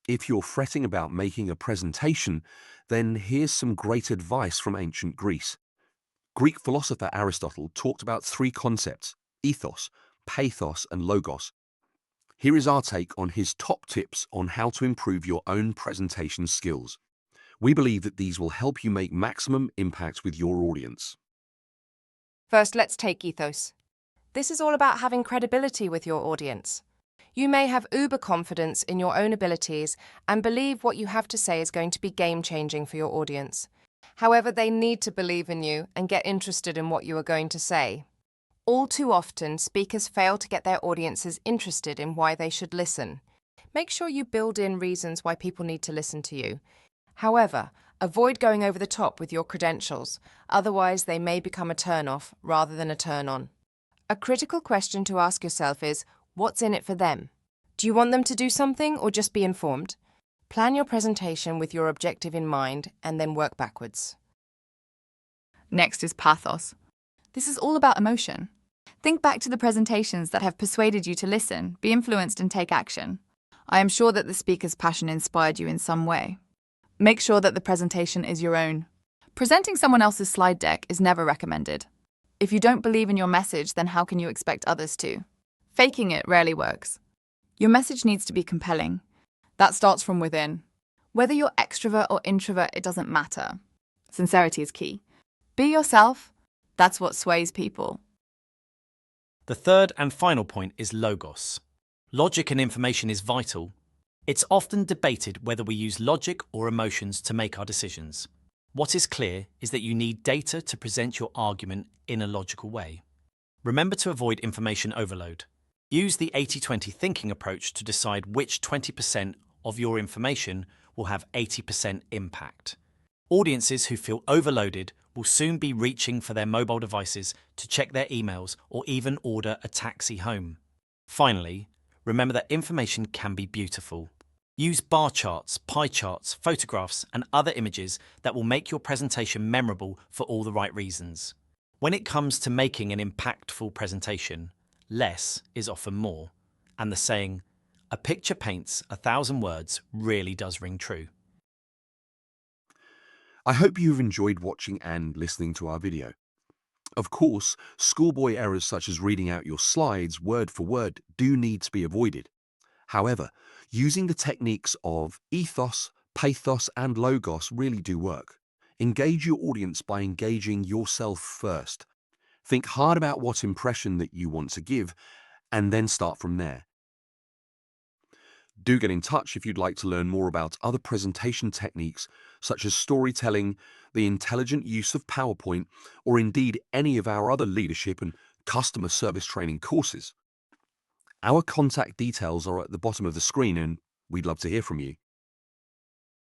If you're fretting about making a presentation, then here's some great advice from ancient Greece. Greek philosopher Aristotle talked about three concepts: ethos, pathos, and logos. Here is our take on his top tips on how to improve your own presentation skills. We believe that these will help you make maximum impact with your audience. First, let's take ethos. This is all about having credibility with your audience. You may have uber confidence in your own abilities and believe what you have to say is going to be game-changing for your audience. However, they need to believe in you and get interested in what you are going to say. All too often, speakers fail to get their audiences interested in why they should listen. Make sure you build in reasons why people need to listen to you. However, avoid going over the top with your credentials, otherwise they may become a turn-off rather than a turn-on. A critical question to ask yourself is, what's in it for them? Do you want them to do something or just be informed? Plan your presentation with your objective in mind and then work backwards. Next is pathos. This is all about emotion. Think back to the presentations that have persuaded you to listen, be influenced, and take action. I am sure that the speaker's passion inspired you in some way. Make sure that the presentation is your own. Presenting someone else's slide deck is never recommended. If you don't believe in your message, then how can you expect others to? Faking it rarely works. Your message needs to be compelling. That starts from within. Whether you're extrovert or introvert, it doesn't matter. Sincerity is key. Be yourself. That's what sways people. The third and final point is logos. Logic and information is vital. It's often debated whether we use logic or emotions to make our decisions. What is clear is that you need data to present your argument in a logical way. Remember to avoid information overload. Use the 80-20 thinking approach to decide which 20% of your information will have 80% impact. Audiences who feel overloaded will soon be reaching for their mobile devices to check their emails or even order a taxi home. Finally, remember that information can be beautiful. Use bar charts, pie charts, photographs, and other images that will make your presentation memorable for all the right reasons. When it comes to making an impactful presentation, less is often more, and the saying, "A picture paints 1,000 words," really does ring true. I hope you've enjoyed watching and listening to our video. Of course, schoolboy errors such as reading out your slides word for word do need to be avoided. However, using the techniques of ethos, pathos, and logos really do work. Engage your audience by engaging yourself first. Think hard about what impression that you want to give, and then start from there. Do get in touch if you'd like to learn more about other presentation techniques such as storytelling, the intelligent use of PowerPoint, or indeed any of our other leadership and customer service training courses. Our contact details are at the bottom of the screen and we'd love to hear from you.